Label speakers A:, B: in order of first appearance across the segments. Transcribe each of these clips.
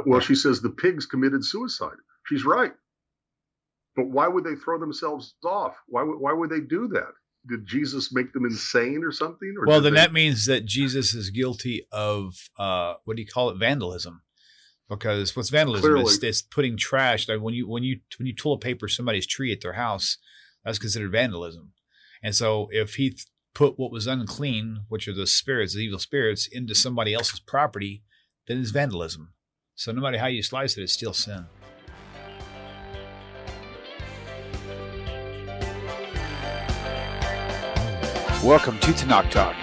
A: Well, she says the pigs committed suicide. She's right. But why would they throw themselves off? Why would they do that? Did Jesus make them insane or something? Or
B: well, then that means that Jesus is guilty of, what do you call it? Vandalism. Because what's vandalism? It's putting trash. Like when you toilet paper somebody's tree at their house, that's considered vandalism. And so if he put what was unclean, which are the spirits, the evil spirits, into somebody else's property, then it's vandalism. So no matter how you slice it, it's still sin. Welcome to TaNaCh Talk.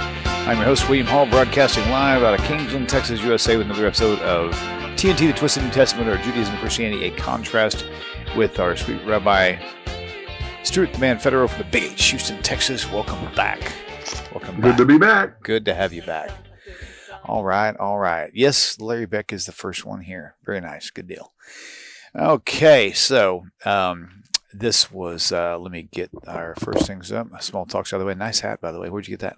B: I'm your host, William Hall, broadcasting live out of Kingsland, Texas, USA, with another episode of TNT, the Twisted New Testament, or Judaism and Christianity, a contrast, with our sweet Rabbi Stuart Federow from the Big H, Houston, Texas. Welcome back.
A: Good to be back.
B: Good to have you back. All right. Yes, Larry Beck is the first one here. Very nice. Good deal. Okay, so this was, let me get our first things up. Small talks out of the way. Nice hat, by the way. Where'd you get that?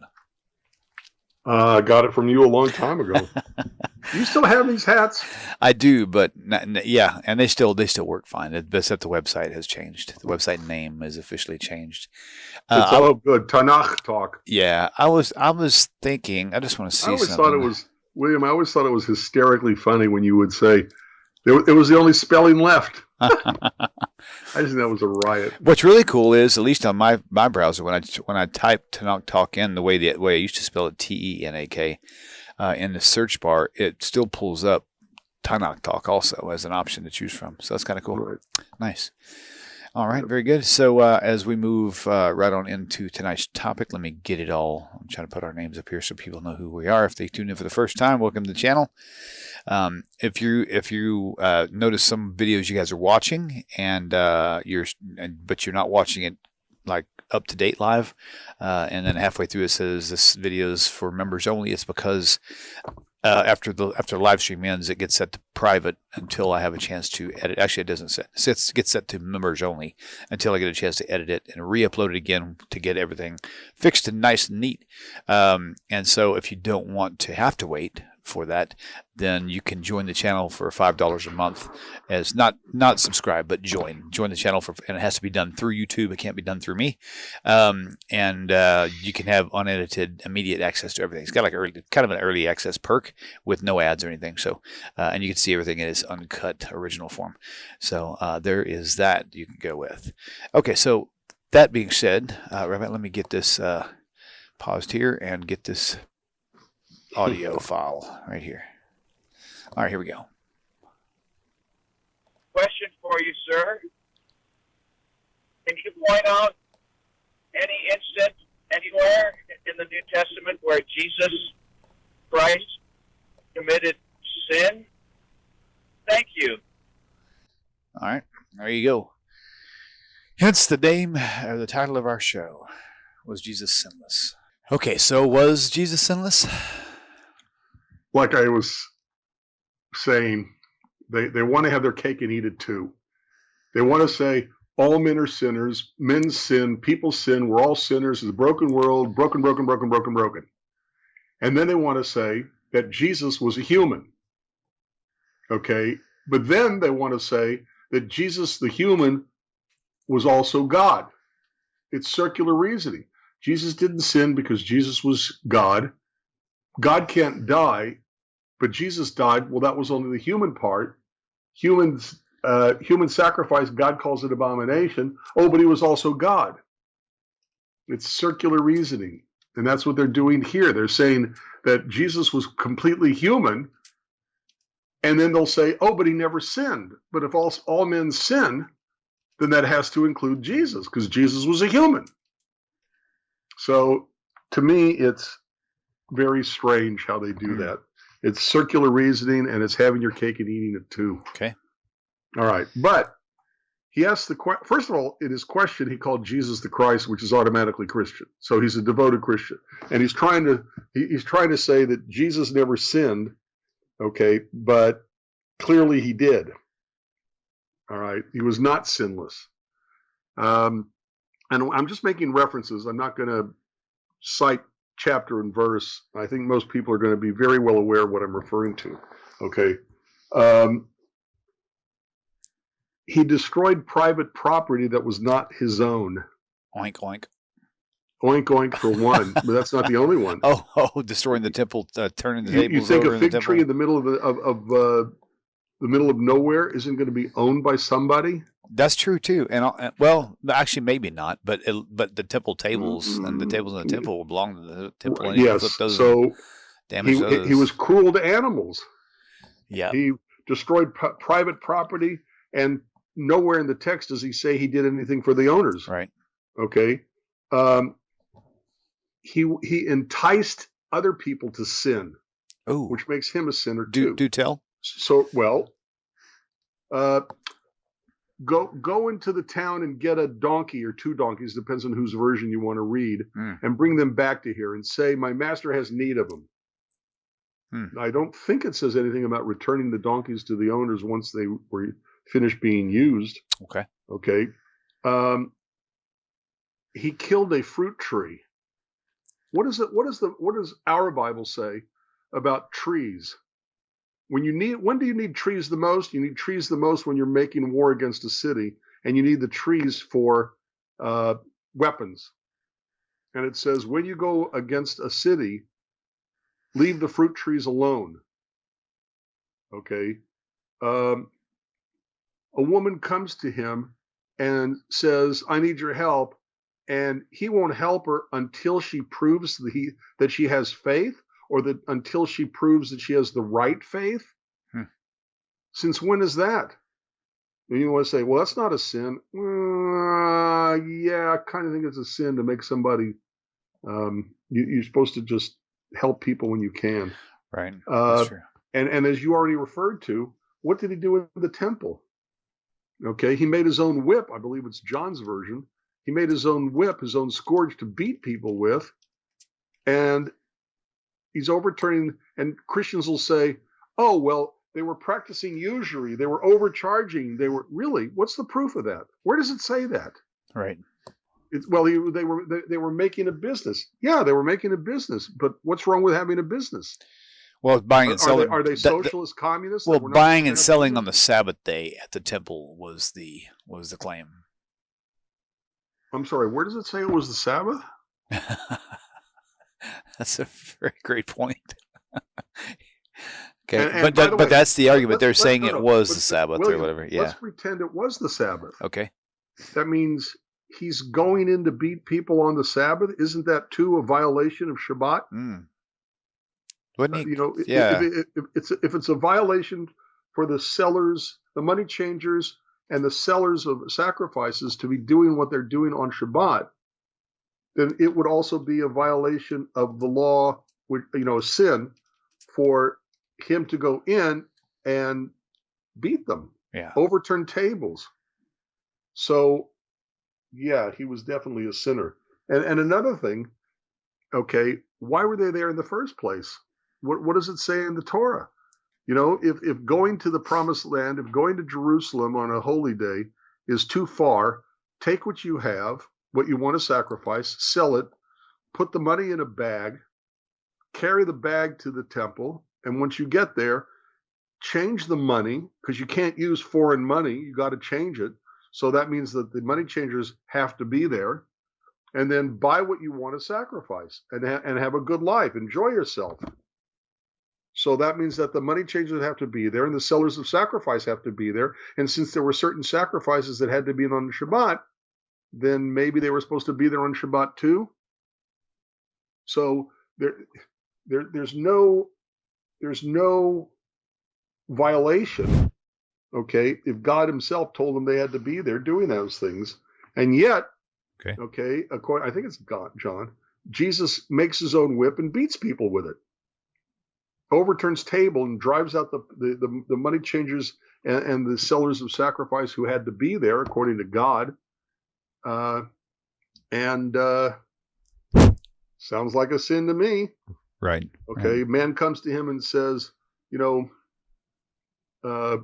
A: I got it from you a long time ago. You still have these hats?
B: I do, but yeah, and they still work fine. Except the website has changed. The website name is officially changed.
A: It's all good. TaNaCh Talk.
B: Yeah, I was thinking. I just want to see. I always
A: thought it was William. I always thought it was hysterically funny when you would say it was the only spelling left. I just think that was a riot.
B: What's really cool is, at least on my browser, when I type TaNaCh Talk in the way I used to spell it, TeNaK, in the search bar, it still pulls up TaNaCh Talk also as an option to choose from. So that's kind of cool. Right. Nice. All right, very good. So as we move right on into tonight's topic, let me get it all. I'm trying to put our names up here so people know who we are. If they tune in for the first time, welcome to the channel. If you notice some videos you guys are watching but you're not watching it like up to date live, and then halfway through it says this video is for members only, it's because after the live stream ends, it gets set to private until I have a chance to edit. Actually, it doesn't set. It gets set to members only until I get a chance to edit it and re-upload it again to get everything fixed and nice and neat. And so if you don't want to have to wait for that, then you can join the channel for $5 a month, as not subscribe, but join the channel and it has to be done through YouTube. It can't be done through me. And you can have unedited, immediate access to everything. It's got like kind of an early access perk with no ads or anything. So, and you can see everything in its uncut original form. So there is that you can go with. Okay, so that being said, Rabbi, let me get this paused here and get this audio file right here. All right, here we go.
C: Question for you, sir. Can you point out any instance anywhere in the New Testament where Jesus Christ committed sin? Thank you.
B: All right, there you go. Hence the name or the title of our show. Was Jesus sinless? Okay, so was Jesus sinless?
A: Like I was saying, they want to have their cake and eat it too. They want to say all men are sinners, men sin, people sin, we're all sinners, it's a broken world, broken. And then they want to say that Jesus was a human. Okay, but then they want to say that Jesus, the human, was also God. It's circular reasoning. Jesus didn't sin because Jesus was God. God can't die, but Jesus died. Well, that was only the human part. Human sacrifice, God calls it abomination. Oh, but he was also God. It's circular reasoning. And that's what they're doing here. They're saying that Jesus was completely human, and then they'll say, oh, but he never sinned. But if all men sin, then that has to include Jesus, because Jesus was a human. So to me, it's very strange how they do that. It's circular reasoning, and it's having your cake and eating it too.
B: Okay.
A: All right. But he asked first of all, in his question, he called Jesus the Christ, which is automatically Christian. So he's a devoted Christian. And he's trying to say that Jesus never sinned, okay, but clearly he did. All right. He was not sinless. And I'm just making references. I'm not going to cite chapter and verse. I think most people are going to be very well aware of what I'm referring to. Okay. he destroyed private property that was not his own.
B: Oink, oink.
A: Oink, oink for one, but that's not the only one.
B: Destroying the temple, turning the
A: You
B: tables
A: think
B: over
A: a
B: in the
A: fig tree
B: temple.
A: in the middle of the middle of nowhere isn't going to be owned by somebody?
B: That's true too, and well, actually, maybe not. But the temple tables and the tables in the temple will belong to the temple, and you can flip
A: Yes.
B: those and
A: So
B: damage those.
A: he was cruel to animals.
B: Yeah.
A: He destroyed private property, and nowhere in the text does he say he did anything for the owners.
B: Right.
A: Okay. He enticed other people to sin, which makes him a sinner too.
B: Do tell.
A: So, go into the town and get a donkey or 2 donkeys, depends on whose version you want to read, and bring them back to here and say, my master has need of them. I don't think it says anything about returning the donkeys to the owners once they were finished being used. Okay. He killed a fruit tree. What does our Bible say about trees? When do you need trees the most? You need trees the most when you're making war against a city, and you need the trees for weapons. And it says, when you go against a city, leave the fruit trees alone. Okay. A woman comes to him and says, I need your help. And he won't help her until she proves that she has faith, or until she proves that she has the right faith. Since when is that? And you want to say, well, that's not a sin. Yeah, I kind of think it's a sin to make somebody, you're supposed to just help people when you can.
B: Right. That's true.
A: And as you already referred to, what did he do in the temple? Okay, he made his own whip. I believe it's John's version. He made his own whip, his own scourge to beat people with. And he's overturning, and Christians will say, oh, well, they were practicing usury. They were overcharging. Really, what's the proof of that? Where does it say that?
B: Right.
A: They were making a business. Yeah, they were making a business. But what's wrong with having a business?
B: Well, buying and selling.
A: Are they socialist communists?
B: Well, buying and selling on the Sabbath day at the temple was the claim.
A: I'm sorry, where does it say it was the Sabbath?
B: That's a very great point. Okay,
A: and
B: but that's the argument. They're saying it was the Sabbath
A: William,
B: or whatever. Yeah.
A: Let's pretend it was the Sabbath.
B: Okay.
A: That means he's going in to beat people on the Sabbath. Isn't that too a violation of Shabbat?
B: Wouldn't he?
A: If it's a violation for the sellers, the money changers, and the sellers of sacrifices to be doing what they're doing on Shabbat, then it would also be a violation of the law, a sin for him to go in and beat them, overturn tables. So, yeah, he was definitely a sinner. And another thing, okay, why were they there in the first place? What does it say in the Torah? If going to the promised land, if going to Jerusalem on a holy day is too far, take what you have, what you want to sacrifice, sell it, put the money in a bag, carry the bag to the temple, and once you get there, change the money, because you can't use foreign money. You got to change it. So that means that the money changers have to be there, and then buy what you want to sacrifice and have a good life. Enjoy yourself. So that means that the money changers have to be there and the sellers of sacrifice have to be there. And since there were certain sacrifices that had to be on Shabbat, then maybe they were supposed to be there on Shabbat too. So there's no violation, okay, if God himself told them they had to be there doing those things. And yet, okay, according, I think it's John, Jesus makes his own whip and beats people with it. Overturns table and drives out the money changers and the sellers of sacrifice who had to be there according to God. Sounds like a sin to me.
B: Right.
A: Okay.
B: Right.
A: Man comes to him and says, let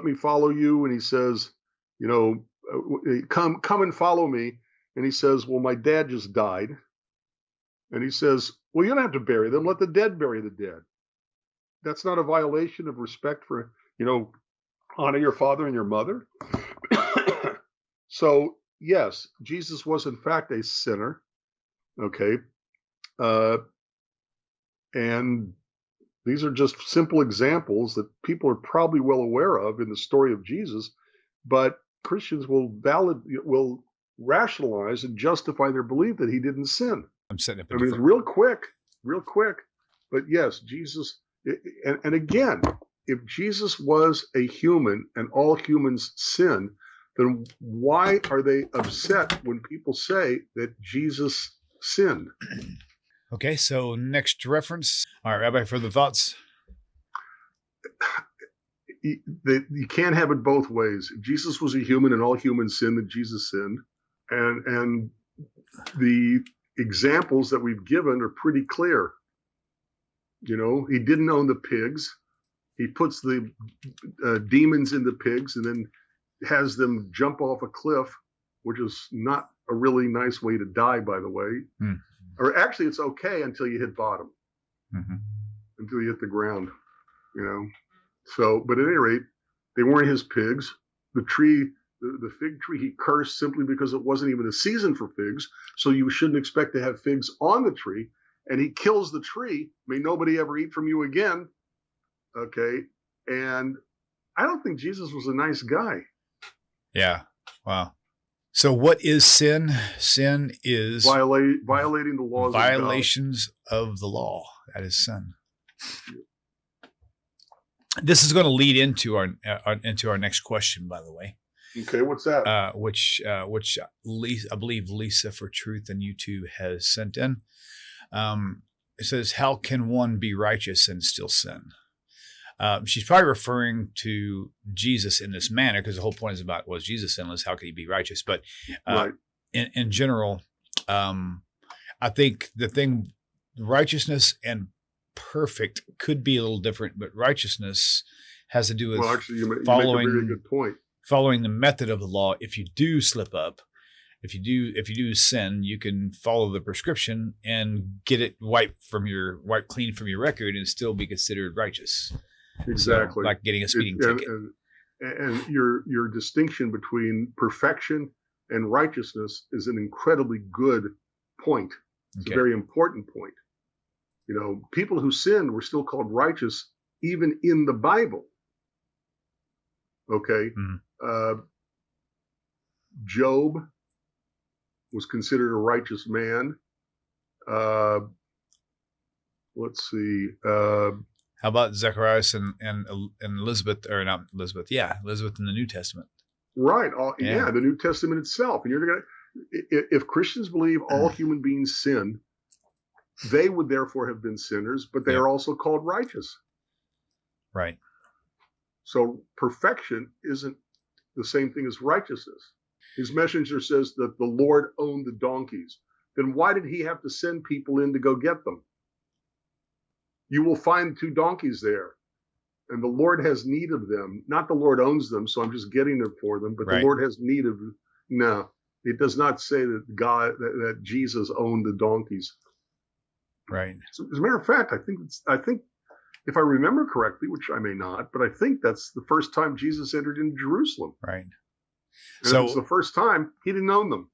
A: me follow you. And he says, come and follow me. And he says, well, my dad just died. And he says, well, you don't have to bury them. Let the dead bury the dead. That's not a violation of respect for, Honor your father and your mother. So, yes, Jesus was in fact a sinner. Okay. And these are just simple examples that people are probably well aware of in the story of Jesus, but Christians will rationalize and justify their belief that he didn't sin.
B: I'm setting up.
A: I mean, it's real quick. But yes, Jesus, and again, if Jesus was a human and all humans sin, then why are they upset when people say that Jesus sinned?
B: Okay, so next reference. All right, Rabbi, further thoughts?
A: You can't have it both ways. If Jesus was a human and all humans sinned, then Jesus sinned. And the examples that we've given are pretty clear. You know, he didn't own the pigs. He puts the demons in the pigs and then has them jump off a cliff, which is not a really nice way to die, by the way. Mm. Or actually, it's okay until you hit bottom, until you hit the ground, you know. So, but at any rate, they weren't his pigs. The tree, the fig tree, he cursed simply because it wasn't even a season for figs. So you shouldn't expect to have figs on the tree. And he kills the tree. May nobody ever eat from you again. Okay. And I don't think Jesus was a nice guy.
B: Yeah. Wow. So what is sin? Sin is
A: violating the laws.
B: Violations of the law. That is sin. This is going to lead into our next question, by the way.
A: Okay, what's that?
B: Which Lisa, I believe Lisa for Truth and YouTube has sent in. It says, "How can one be righteous and still sin?" She's probably referring to Jesus in this manner because the whole point is about, was Jesus sinless? How could he be righteous? But
A: right.
B: in general, I think the thing, righteousness and perfect could be a little different, but righteousness has to do with
A: you make a very good point.
B: Following the method of the law. If you do slip up, if you do sin, you can follow the prescription and get it wiped clean from your record and still be considered righteous.
A: Exactly.
B: So, like getting a speeding ticket.
A: And your distinction between perfection and righteousness is an incredibly good point. It's a very important point. You know, people who sinned were still called righteous even in the Bible. Okay. Mm-hmm. Job was considered a righteous man. Let's see.
B: How about Zacharias and Elizabeth, or not Elizabeth? Yeah, Elizabeth in the New Testament.
A: Right. Yeah, the New Testament itself. And if Christians believe all human beings sin, they would therefore have been sinners, but they are also called righteous.
B: Right.
A: So perfection isn't the same thing as righteousness. His messenger says that the Lord owned the donkeys. Then why did he have to send people in to go get them? You will find 2 donkeys there, and the Lord has need of them. Not the Lord owns them, so I'm just getting them for them, but the Lord has need of them. No, it does not say that that Jesus owned the donkeys.
B: Right.
A: So, as a matter of fact, I think if I remember correctly, which I may not, but I think that's the first time Jesus entered into Jerusalem.
B: Right.
A: And so it's the first time he didn't own them.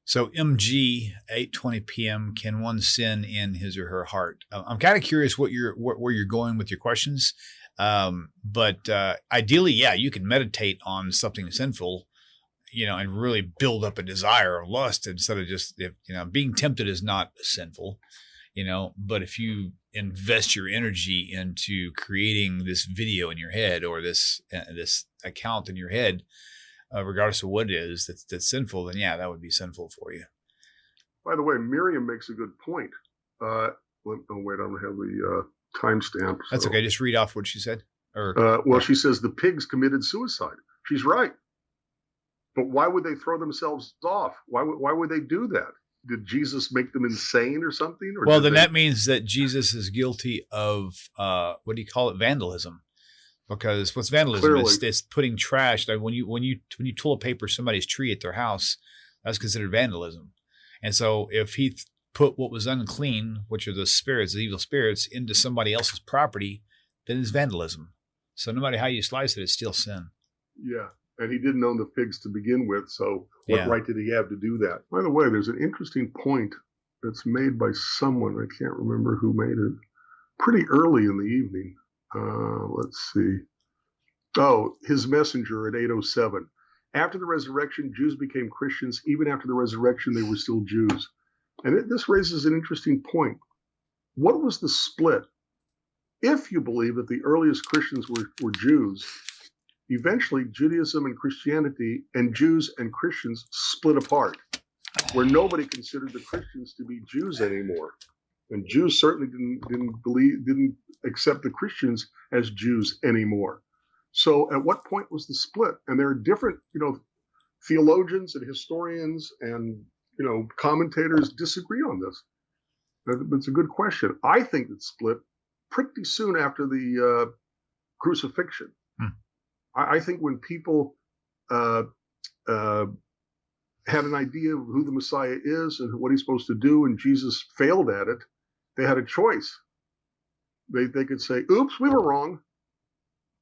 B: So MG 8:20 p.m. Can one sin in his or her heart? I'm kind of curious where you're going with your questions, but ideally, you can meditate on something sinful, and really build up a desire or lust instead of just being tempted is not sinful, But if you invest your energy into creating this video in your head or this account in your head, regardless of what it is that's sinful, then that would be sinful for you.
A: By the way, Miriam makes a good point. I don't have the timestamp.
B: That's okay. Just read off what she said.
A: She says the pigs committed suicide. She's right. But why would they throw themselves off? Why would they do that? Did Jesus make them insane or something? Or
B: that means that Jesus is guilty of what do you call it? Vandalism. Because what's vandalism is putting trash. Like when you toilet paper somebody's tree at their house, that's considered vandalism. And so if he put what was unclean, which are the spirits, the evil spirits, into somebody else's property, then it's vandalism. So no matter how you slice it, it's still sin.
A: Yeah. And he didn't own the pigs to begin with, so what
B: Yeah.
A: right did he have to do that? By the way, there's an interesting point that's made by someone. I can't remember who made it. Pretty early in the evening. Let's see. Oh, his messenger at 8:07. After the resurrection, Jews became Christians. Even after the resurrection, they were still Jews. And this raises an interesting point. What was the split? If you believe that the earliest Christians were Jews, eventually Judaism and Christianity and Jews and Christians split apart, where nobody considered the Christians to be Jews anymore. And Jews certainly didn't accept the Christians as Jews anymore. So at what point was the split? And there are different, theologians and historians and, commentators disagree on this. It's a good question. I think it split pretty soon after the crucifixion. I think when people had an idea of who the Messiah is and what he's supposed to do, and Jesus failed at it, they had a choice. They could say, oops, we were wrong.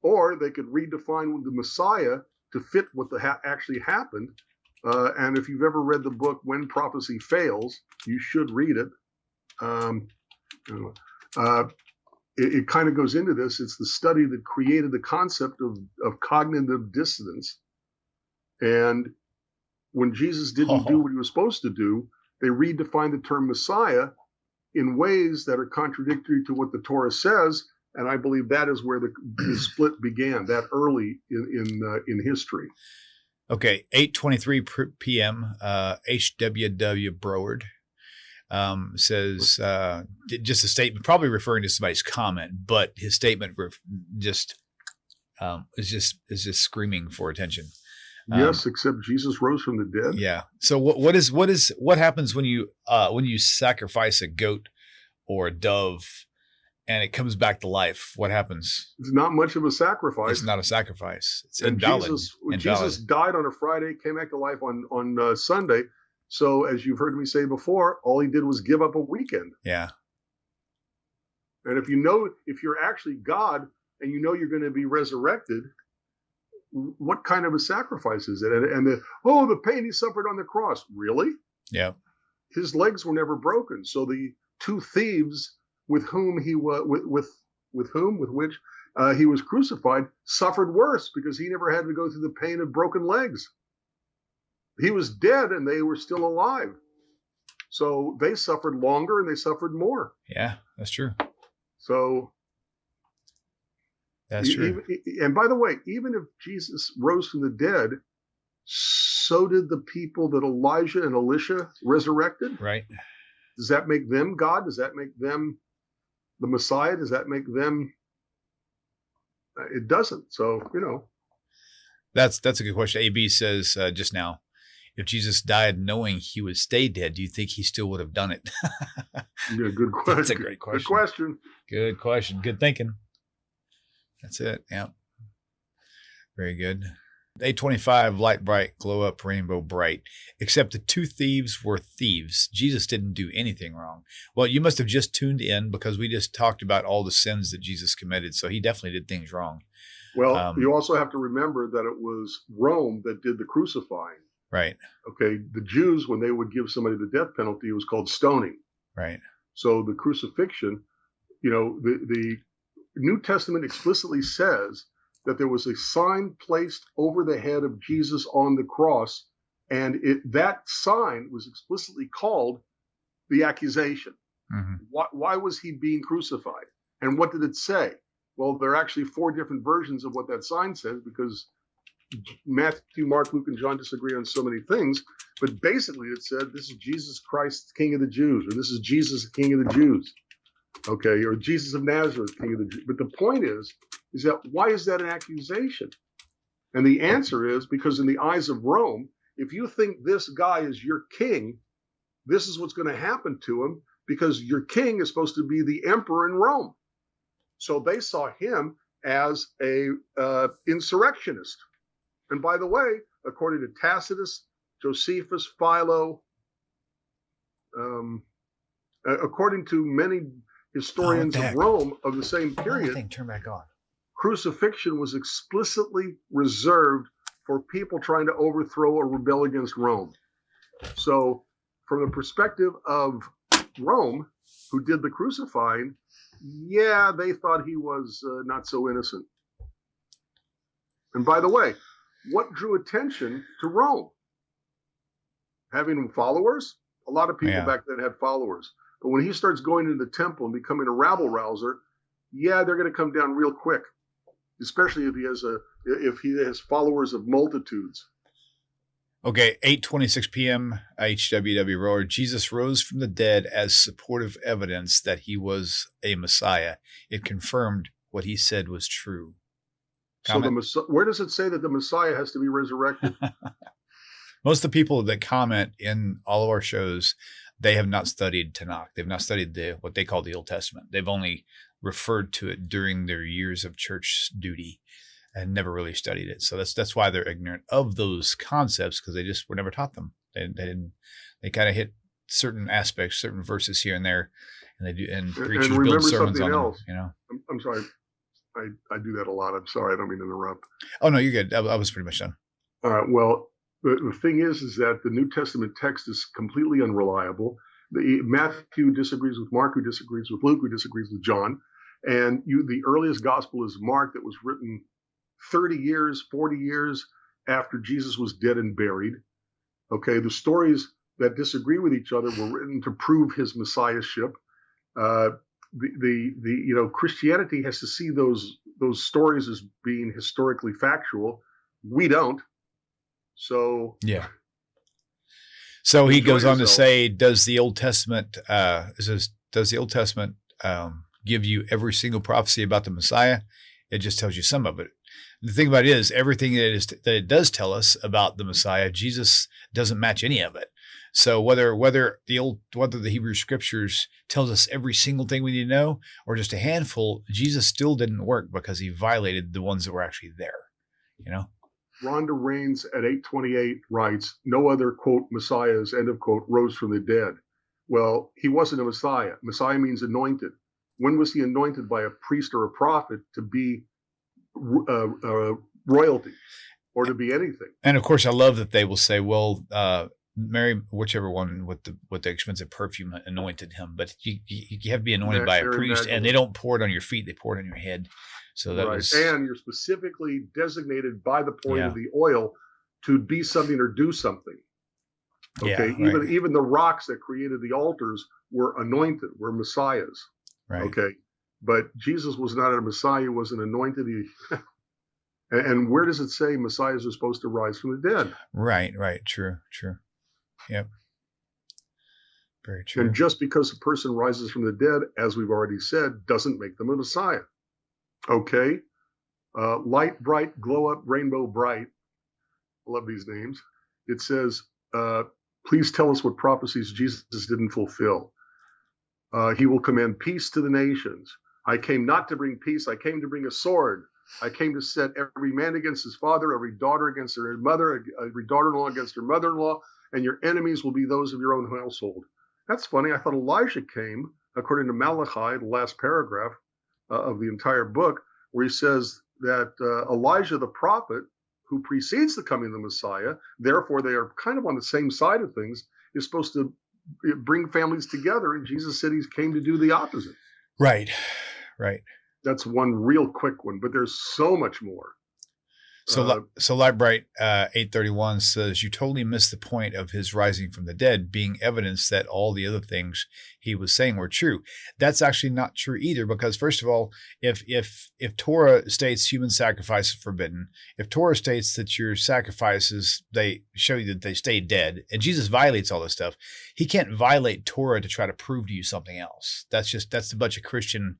A: Or they could redefine the Messiah to fit what actually happened. And if you've ever read the book When Prophecy Fails, you should read it. It kind of goes into this. It's the study that created the concept of cognitive dissonance. And when Jesus didn't do what he was supposed to do, they redefined the term Messiah in ways that are contradictory to what the Torah says. And I believe that is where the split began, that early in history.
B: Okay, 8:23 p.m. HWW Broward says just a statement, probably referring to somebody's comment, but his statement is just screaming for attention.
A: Yes, except Jesus rose from the dead.
B: Yeah. So what happens when you sacrifice a goat or a dove and it comes back to life? What happens?
A: It's not much of a sacrifice.
B: It's not a sacrifice. It's
A: and
B: invalid.
A: Jesus died on a Friday, came back to life on Sunday. So as you've heard me say before, all he did was give up a weekend.
B: Yeah.
A: And if you're actually God and you know you're going to be resurrected, what kind of a sacrifice is it? And the pain he suffered on the cross. Really?
B: Yeah.
A: His legs were never broken. So the two thieves with whom he was with which he was crucified suffered worse because he never had to go through the pain of broken legs. He was dead and they were still alive. So they suffered longer and they suffered more.
B: Yeah, that's true.
A: So
B: that's true.
A: And by the way, even if Jesus rose from the dead, so did the people that Elijah and Elisha resurrected.
B: Right.
A: Does that make them God? Does that make them the Messiah? Does that make them? It doesn't. So,
B: That's a good question. AB says just now, if Jesus died knowing he would stay dead, do you think he still would have done it?
A: Yeah, good question.
B: That's a great question.
A: Good question.
B: Good question. Good thinking. That's it. Yeah. Very good. 8:25, light bright, glow up, rainbow bright. Except the two thieves were thieves. Jesus didn't do anything wrong. Well, you must have just tuned in because we just talked about all the sins that Jesus committed. So he definitely did things wrong.
A: Well, you also have to remember that it was Rome that did the crucifying.
B: Right.
A: Okay. The Jews, when they would give somebody the death penalty, it was called stoning.
B: Right.
A: So the crucifixion, the New Testament explicitly says that there was a sign placed over the head of Jesus on the cross, and that sign was explicitly called the accusation.
B: Mm-hmm.
A: Why was he being crucified? And what did it say? Well, there are actually 4 different versions of what that sign says because Matthew, Mark, Luke, and John disagree on so many things. But basically it said, this is Jesus Christ, King of the Jews, or this is Jesus, King of the Jews. Okay, or Jesus of Nazareth, King of the Jews. But the point is that why is that an accusation? And the answer is because in the eyes of Rome, if you think this guy is your king, this is what's going to happen to him because your king is supposed to be the emperor in Rome. So they saw him as a insurrectionist. And by the way, according to Tacitus, Josephus, Philo, according to many historians of Rome of the same period,
B: turn back on.
A: crucifixion was explicitly reserved for people trying to overthrow or rebel against Rome. So from the perspective of Rome, who did the crucifying, yeah, they thought he was not so innocent. And by the way, what drew attention to Rome? Having followers? A lot of people back then had followers. But when he starts going into the temple and becoming a rabble rouser, yeah, they're going to come down real quick, especially if he has followers of multitudes.
B: Okay, 8:26 p.m. HWW Roar. Jesus rose from the dead as supportive evidence that he was a Messiah. It confirmed what he said was true. Comment?
A: So where does it say that the Messiah has to be resurrected?
B: Most of the people that comment in all of our shows, they have not studied TaNaCh. They've not studied what they call the Old Testament. They've only referred to it during their years of church duty and never really studied it. So that's why they're ignorant of those concepts, because they just were never taught them. They kind of hit certain aspects, certain verses here and there, and they do, and preachers build sermons on them. You know,
A: I'm sorry, I do that a lot. I'm sorry, I don't mean to interrupt.
B: Oh no, you're good. I was pretty much done.
A: Well, the thing is that the New Testament text is completely unreliable. Matthew disagrees with Mark, who disagrees with Luke, who disagrees with John, and the earliest gospel is Mark, that was written 30 years, 40 years after Jesus was dead and buried. Okay, the stories that disagree with each other were written to prove his messiahship. Christianity has to see those stories as being historically factual. We don't. So
B: yeah. So he goes on to
A: yourself.
B: say, does the Old Testament give you every single prophecy about the Messiah? It just tells you some of it. The thing about it is, everything that it does tell us about the Messiah, Jesus doesn't match any of it. So whether the Hebrew Scriptures tells us every single thing we need to know, or just a handful, Jesus still didn't work because he violated the ones that were actually there. You know.
A: Rhonda Raines at 828 writes, no other, quote, messiahs, end of quote, rose from the dead. Well, he wasn't a messiah. Messiah means anointed. When was he anointed by a priest or a prophet to be royalty or to be anything?
B: And of course, I love that they will say, well, Mary, whichever one with the expensive perfume anointed him. But you have to be anointed by a priest, and they don't pour it on your feet. They pour it on your head. So that was,
A: and you're specifically designated by the point of the oil to be something or do something. Okay, even the rocks that created the altars were anointed, were messiahs.
B: Right.
A: Okay, but Jesus was not a messiah; he was an anointed. And where does it say messiahs are supposed to rise from the dead?
B: Right. True. Yep. Very true.
A: And just because a person rises from the dead, as we've already said, doesn't make them a messiah. Okay, light bright, glow up, rainbow bright. I love these names. It says, please tell us what prophecies Jesus didn't fulfill. He will command peace to the nations. I came not to bring peace. I came to bring a sword. I came to set every man against his father, every daughter against her mother, every daughter-in-law against her mother-in-law, and your enemies will be those of your own household. That's funny. I thought Elijah came, according to Malachi, the last paragraph of the entire book, where he says that Elijah the prophet, who precedes the coming of the Messiah, therefore they are kind of on the same side of things, is supposed to bring families together, and Jesus said he came to do the opposite.
B: Right.
A: That's one real quick one, but there's so much more.
B: So Light Bright 831 says, you totally missed the point of his rising from the dead being evidence that all the other things he was saying were true. That's actually not true either, because first of all, if Torah states human sacrifice is forbidden, if Torah states that your sacrifices, they show you that they stay dead, and Jesus violates all this stuff, he can't violate Torah to try to prove to you something else. That's a bunch of Christian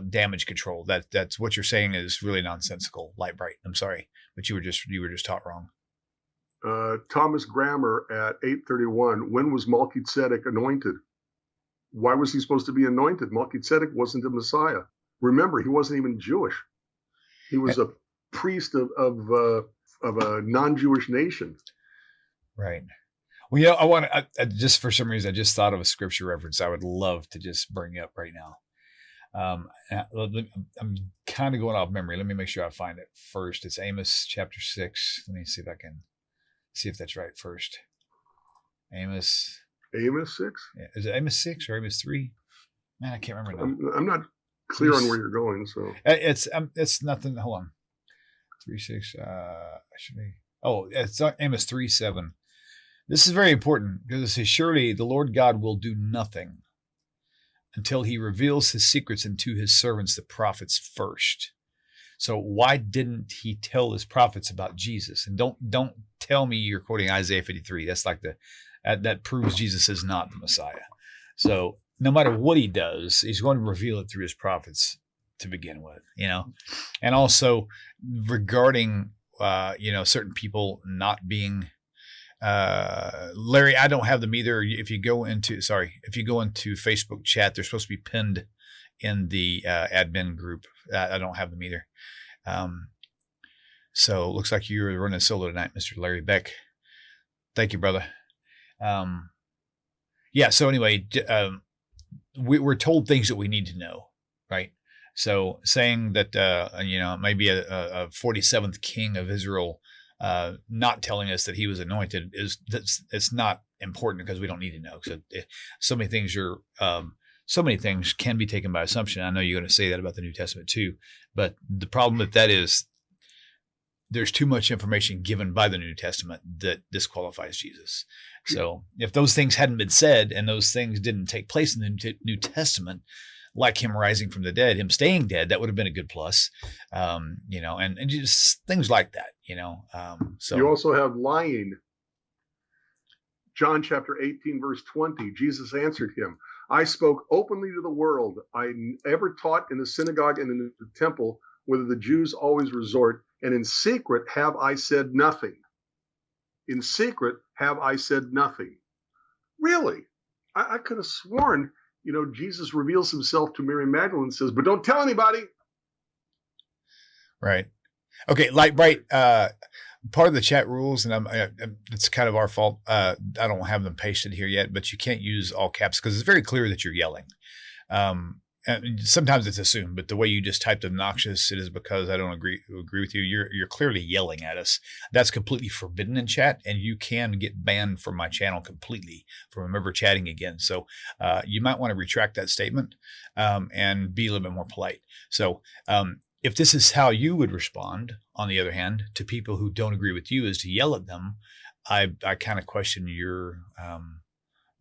B: damage control. That's what you're saying is really nonsensical. Light Bright, I'm sorry, but you were just taught wrong.
A: Thomas Grammer at 831. When was Melchizedek anointed? Why was he supposed to be anointed? Melchizedek wasn't a Messiah. Remember, he wasn't even Jewish. He was a priest of a non-Jewish nation.
B: Right. Well, I just for some reason I just thought of a scripture reference I would love to just bring up right now. I'm kind of going off memory. Let me make sure I find it first. It's Amos chapter 6. Let me see if I can see if that's right first. Amos
A: 6?
B: Yeah. Is it Amos 6 or Amos 3? Man, I can't remember now.
A: I'm not clear on where you're going, so.
B: It's nothing. Hold on. 3:6. Should be. Oh, it's Amos 3:7. This is very important because it says, "Surely the Lord God will do nothing until he reveals his secrets unto his servants, the prophets first." So why didn't he tell his prophets about Jesus? And don't tell me you're quoting Isaiah 53. That's like that proves Jesus is not the Messiah. So no matter what he does, he's going to reveal it through his prophets to begin with, and also regarding, certain people not being, Larry, I don't have them either. If you go into Facebook chat, they're supposed to be pinned in the admin group. I don't have them either. So it looks like you're running solo tonight, Mr. Larry Beck. Thank you, brother. So anyway, we're told things that we need to know, right? So saying that, maybe a 47th king of Israel, not telling us that he was anointed it's not important because we don't need to know. So so many things can be taken by assumption. I know you're going to say that about the New Testament too, but the problem with that is there's too much information given by the New Testament that disqualifies Jesus. So if those things hadn't been said and those things didn't take place in the New Testament, like him rising from the dead, him staying dead, that would have been a good plus, and just things like that, So
A: you also have lying. John chapter 18, verse 20, Jesus answered him, "I spoke openly to the world. I ever taught in the synagogue and in the temple, whether the Jews always resort, and in secret have I said nothing." In secret have I said nothing. Really? I could have sworn, Jesus reveals himself to Mary Magdalene and says, "But don't tell anybody."
B: Right. Okay. Light Bright, part of the chat rules, and it's kind of our fault. I don't have them pasted here yet, but you can't use all caps because it's very clear that you're yelling. And sometimes it's assumed, but the way you just typed obnoxious, it is because I don't agree with you. You're clearly yelling at us. That's completely forbidden in chat, and you can get banned from my channel completely from ever chatting again. So you might want to retract that statement and be a little bit more polite. So if this is how you would respond, on the other hand, to people who don't agree with you, is to yell at them, I kind of question your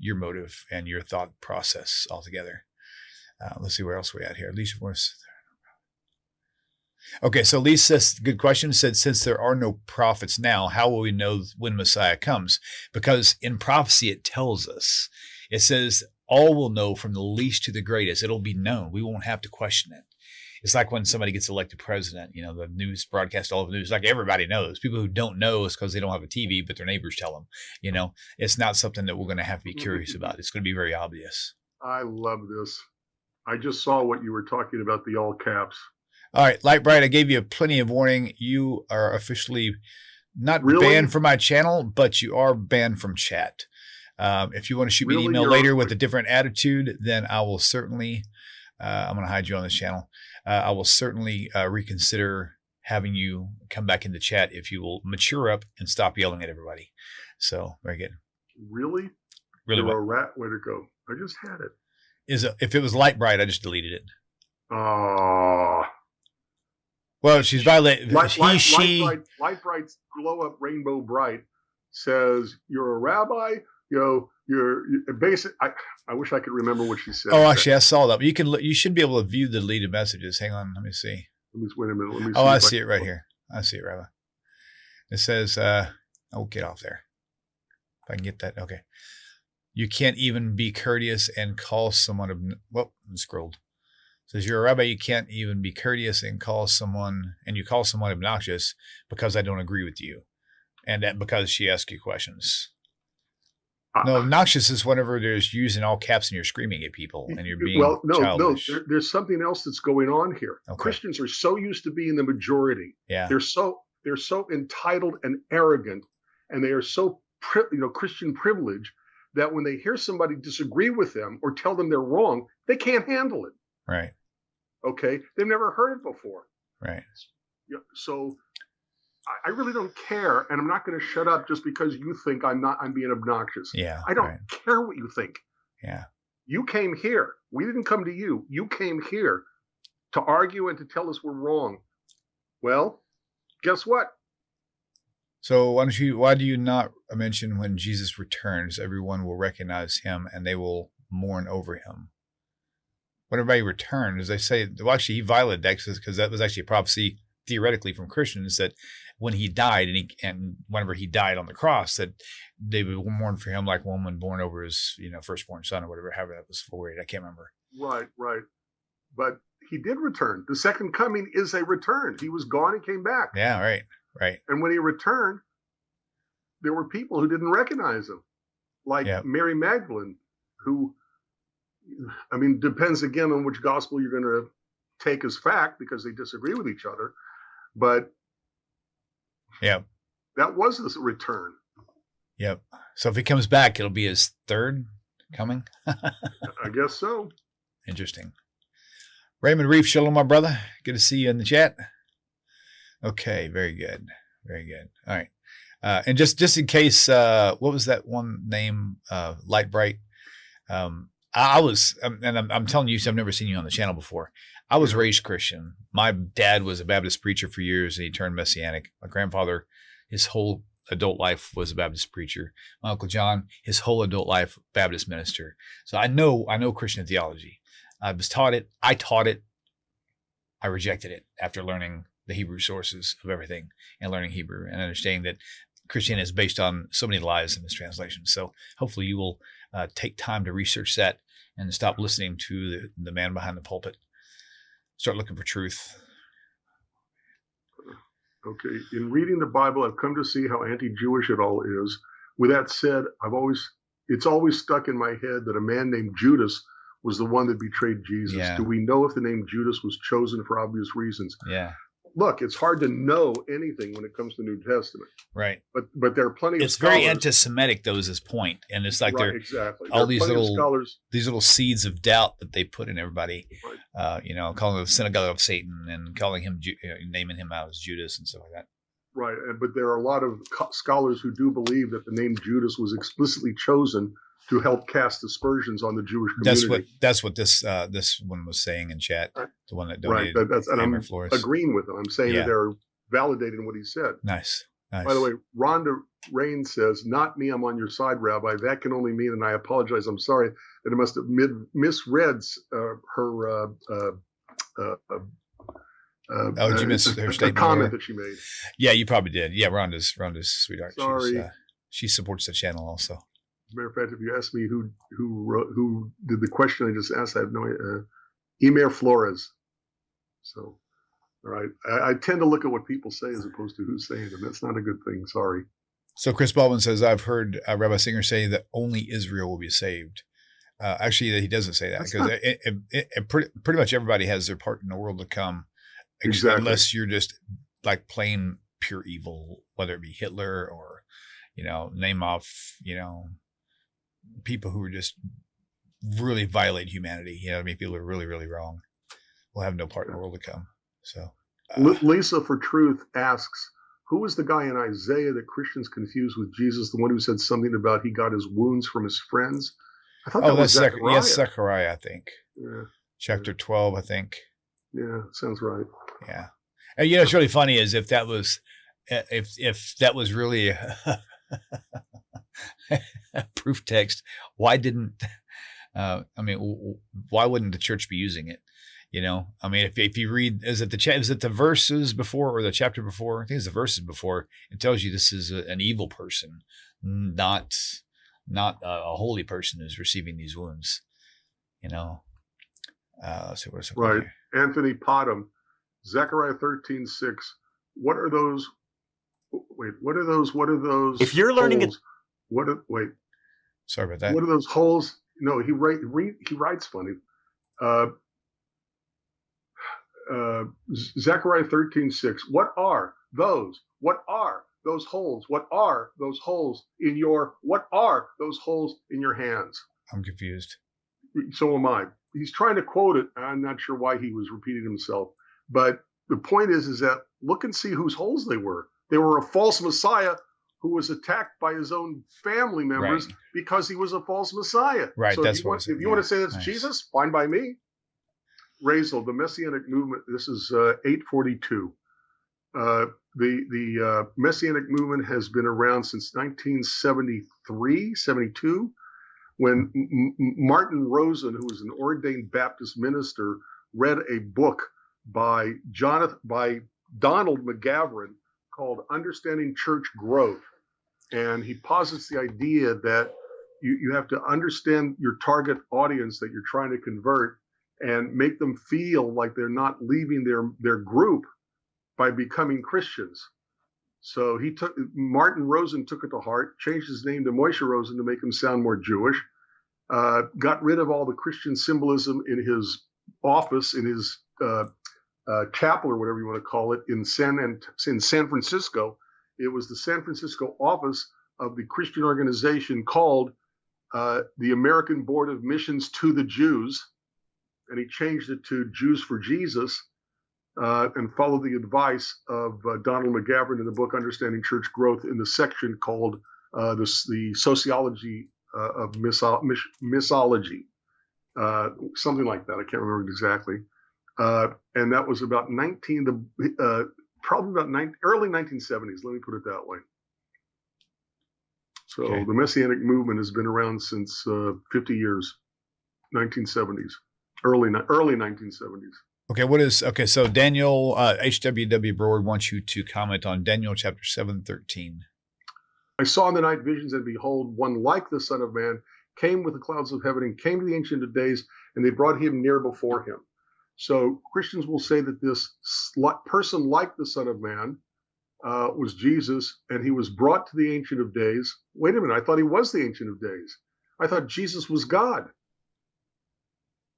B: motive and your thought process altogether. Let's see where else we at here. Lisa was okay. So Lisa, good question, said, since there are no prophets now, how will we know when Messiah comes? Because in prophecy, it tells us, it says, all will know from the least to the greatest. It'll be known. We won't have to question it. It's like when somebody gets elected president, the news broadcast, all of the news, like everybody knows. People who don't know is because they don't have a TV, but their neighbors tell them, it's not something that we're going to have to be curious about. It's going to be very obvious.
A: I love this. I just saw what you were talking about, the all caps.
B: All right, Light Bright, I gave you plenty of warning. You are officially not banned from my channel, but you are banned from chat. If you want to shoot me an email later with a different attitude, then I will certainly, I'm going to hide you on this channel. I will certainly reconsider having you come back into chat if you will mature up and stop yelling at everybody. So, very good.
A: Really?
B: Really
A: You're
B: what?
A: A rat. Way to go. I just had it.
B: If it was Light Bright, I just deleted it.
A: Oh.
B: Well, she's violated.
A: Light Bright's glow up rainbow bright says, "You're a rabbi. You're basic." I wish I could remember what she said.
B: Oh, actually, I saw that. But you should be able to view the deleted messages. Hang on, let me see.
A: Wait a minute. Let me see.
B: Oh, I see it right here. I see it, Rabbi. It says, get off there. If I can get that. Okay. You can't even be courteous and call someone. Well, I scrolled. It says, you're a rabbi. You can't even be courteous and call someone obnoxious because I don't agree with you. And that because she asked you questions. No, obnoxious is whenever there's using all caps and you're screaming at people and you're being childish.
A: No. There's something else that's going on here. Okay. Christians are so used to being the majority.
B: Yeah.
A: They're so entitled and arrogant, and they are so Christian privilege that when they hear somebody disagree with them or tell them they're wrong, they can't handle it.
B: Right.
A: Okay, they've never heard it before.
B: Right.
A: So I really don't care, and I'm not going to shut up just because you think I'm being obnoxious.
B: Yeah.
A: I don't
B: right.
A: care what you think.
B: Yeah.
A: You came here. We didn't come to you. You came here to argue and to tell us we're wrong. Well, guess what?
B: So why do you not mention when Jesus returns, everyone will recognize him and they will mourn over him? When everybody returns, they say, well, actually, he violated that because that was actually a prophecy theoretically from Christians that when he died and whenever he died on the cross, that they would mourn for him like one woman born over his, firstborn son or whatever, however that was forwarded. I can't remember.
A: Right. But he did return. The second coming is a return. He was gone and came back.
B: Yeah, right.
A: And when he returned, there were people who didn't recognize him, like Mary Magdalene, who, depends again on which gospel you're going to take as fact because they disagree with each other. But that was his return.
B: Yep. So if he comes back, it'll be his third coming.
A: I guess so.
B: Interesting. Raymond Reef, shalom, my brother. Good to see you in the chat. Okay, very good. Very good. All right. And just in case, what was that one name? Light Bright. I was, and I'm telling you, I've never seen you on the channel before. I was raised Christian. My dad was a Baptist preacher for years, and he turned Messianic. My grandfather, his whole adult life was a Baptist preacher. My Uncle John, his whole adult life, Baptist minister. So I know Christian theology. I was taught it. I taught it. I rejected it after learning the Hebrew sources of everything and learning Hebrew and understanding that Christianity is based on so many lies in this translation. So hopefully you will take time to research that and stop listening to the man behind the pulpit. Start looking for truth.
A: Okay. In reading the Bible, I've come to see how anti-Jewish it all is. With that said, it's always stuck in my head that a man named Judas was the one that betrayed Jesus.
B: Yeah.
A: Do we know if the name Judas was chosen for obvious reasons?
B: Yeah.
A: Look, it's hard to know anything when it comes to the New Testament.
B: Right.
A: But there are plenty of
B: It's
A: scholars.
B: very anti-Semitic, though, is his point. And it's like
A: exactly.
B: all these
A: scholars.
B: These little seeds of doubt that they put in everybody,
A: Right.
B: Calling it the synagogue of Satan and calling him, naming him out as Judas and stuff like that.
A: Right. But there are a lot of scholars who do believe that the name Judas was explicitly chosen to help cast aspersions on the Jewish community.
B: That's what this one was saying in chat.
A: Right.
B: The one that donated.
A: Right. And I'm
B: Flores.
A: agreeing with him. I'm saying that they're validating what he said.
B: Nice.
A: By the way, Rhonda Rain says, "Not me. I'm on your side, Rabbi. That can only mean, and I apologize. I'm sorry that I must have misread her."
B: Did you miss her statement?
A: Comment that she made.
B: Yeah, you probably did. Yeah, Rhonda's sweetheart.
A: Sorry.
B: She supports the channel also.
A: As a matter of fact, if you ask me who did the question I just asked, I have no idea. Emer Flores. So, all right. I tend to look at what people say as opposed to who's saying them. That's not a good thing. Sorry.
B: So Chris Baldwin says, I've heard Rabbi Singer say that only Israel will be saved. Actually, he doesn't say that because pretty much everybody has their part in the world to come.
A: Exactly.
B: Unless you're just like plain pure evil, whether it be Hitler or, name off, people who are just really violate humanity. People are really, really wrong. Will have no part in the world to come. So
A: Lisa for Truth asks, who was the guy in Isaiah that Christians confused with Jesus? The one who said something about he got his wounds from his friends? I thought that was Zechariah.
B: Yes, Zechariah, I think.
A: Yeah.
B: Chapter 12, I think.
A: Yeah, sounds right.
B: Yeah. And it's really funny is if that was really a proof text, why wouldn't the church be using it? If you read, is it the verses before or the chapter before? I think it's the verses before. It tells you this is an evil person, not a holy person who's receiving these wounds. Let's see what's
A: right.
B: Here.
A: Anthony Potham, Zechariah 13:6. What are those? Wait, what are those?
D: If you're learning it,
A: wait.
B: Sorry about that.
A: What are those holes? No, he writes funny. Zechariah 13:6. What are those? What are those holes? What are those holes in your? What are those holes in your hands?
B: I'm confused.
A: So am I. he's trying to quote it. I'm not sure why he was repeating himself, but the point is that look and see whose holes they were. They were a false Messiah who was attacked by his own family members because he was a false Messiah.
B: Right.
A: So
B: That's
A: if you want to say that's Jesus, fine by me. Razel, the Messianic movement. This is 842. The Messianic movement has been around since 1973, 72, when Martin Rosen, who was an ordained Baptist minister, read a book by Donald McGavran called Understanding Church Growth. And he posits the idea that you have to understand your target audience that you're trying to convert and make them feel like they're not leaving their group by becoming Christians. So Martin Rosen took it to heart, changed his name to Moshe Rosen to make him sound more Jewish, got rid of all the Christian symbolism in his office, in his chapel or whatever you want to call it, in San Francisco. It was the San Francisco office of the Christian organization called the American Board of Missions to the Jews, and he changed it to Jews for Jesus, and followed the advice of Donald McGavran in the book Understanding Church Growth in the section called the Sociology of Missology, something like that. I can't remember exactly. And that was about early 1970s. Let me put it that way. So the Messianic movement has been around since 50 years, 1970s, early 1970s.
B: Okay, so Daniel, HWW Broad wants you to comment on Daniel chapter 7:13.
A: I saw in the night visions, and behold, one like the Son of Man came with the clouds of heaven and came to the Ancient of Days, and they brought him near before him. So Christians will say that this person like the Son of Man was Jesus, and he was brought to the Ancient of Days. Wait a minute, I thought he was the Ancient of Days. I thought Jesus was God.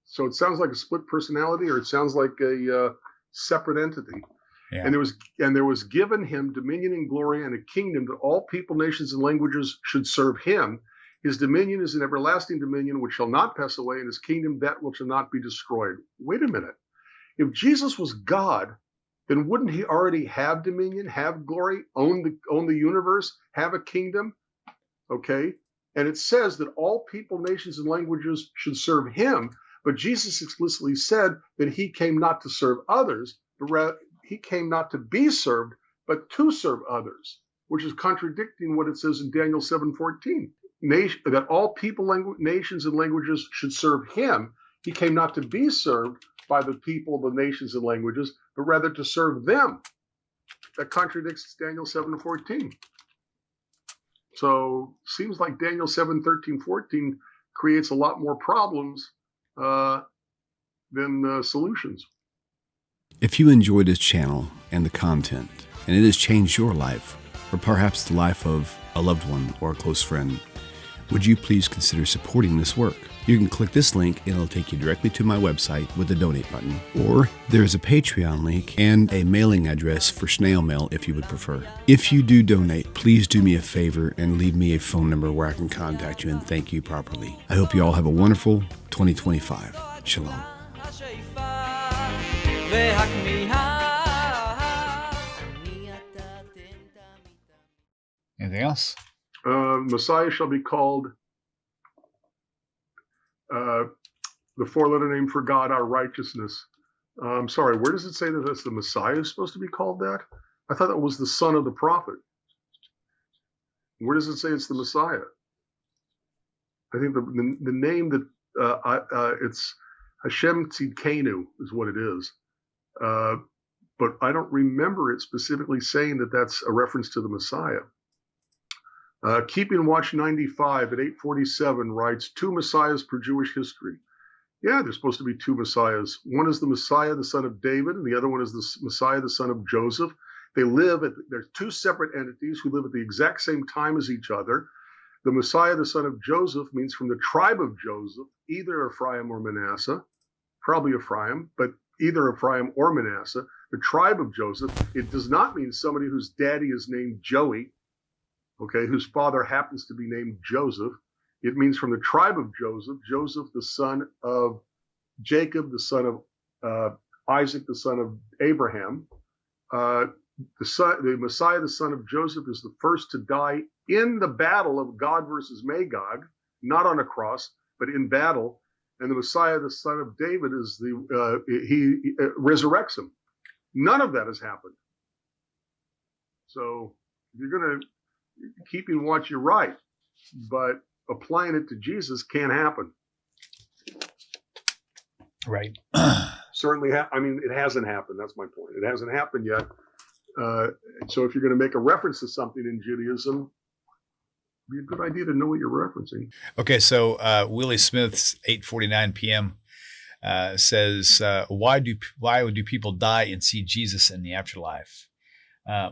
A: So it sounds like a split personality, or it sounds like a separate entity. Yeah. And there was given him dominion and glory and a kingdom that all people, nations, and languages should serve him. His dominion is an everlasting dominion which shall not pass away, and his kingdom that which shall not be destroyed. Wait a minute. If Jesus was God, then wouldn't he already have dominion, have glory, own the universe, have a kingdom? Okay. And it says that all people, nations, and languages should serve him. But Jesus explicitly said that he came not to serve others, but rather he came not to be served, but to serve others, which is contradicting what it says in Daniel 7:14. That all people, nations, and languages should serve him. He came not to be served by the people, the nations, and languages, but rather to serve them. That contradicts Daniel 7:14. So seems like Daniel 7:13-14 creates a lot more problems than solutions.
E: If you enjoy this channel and the content, and it has changed your life, or perhaps the life of a loved one or a close friend, would you please consider supporting this work? You can click this link and it'll take you directly to my website with the donate button. Or there's a Patreon link and a mailing address for snail mail if you would prefer. If you do donate, please do me a favor and leave me a phone number where I can contact you and thank you properly. I hope you all have a wonderful 2025. Shalom.
B: Anything else?
A: Messiah shall be called the four-letter name for God, our righteousness. I'm sorry, where does it say that that's the Messiah is supposed to be called that? I thought that was the son of the prophet. Where does it say it's the Messiah? I think the name that it's Hashem Tzidkenu is what it is. But I don't remember it specifically saying that that's a reference to the Messiah. Keeping Watch 95 at 847 writes, 2 Messiahs per Jewish history. Yeah, there's supposed to be 2 Messiahs. One is the Messiah, the son of David, and the other one is the Messiah, the son of Joseph. There's 2 separate entities who live at the exact same time as each other. The Messiah, the son of Joseph, means from the tribe of Joseph, either Ephraim or Manasseh, probably Ephraim, but either Ephraim or Manasseh, the tribe of Joseph. It does not mean somebody whose daddy is named Joey, okay, whose father happens to be named Joseph. It means from the tribe of Joseph, Joseph, the son of Jacob, the son of Isaac, the son of Abraham. The Messiah, the son of Joseph, is the first to die in the battle of God versus Magog, not on a cross, but in battle. And the Messiah, the son of David, is he resurrects him. None of that has happened. So if you're going to keeping what you're right, but applying it to Jesus can't happen.
B: Right.
A: Certainly, it hasn't happened. That's my point. It hasn't happened yet. So if you're going to make a reference to something in Judaism, it'd be a good idea to know what you're referencing.
B: Okay, so Willie Smith's 8:49 p.m. Says, why do people die and see Jesus in the afterlife?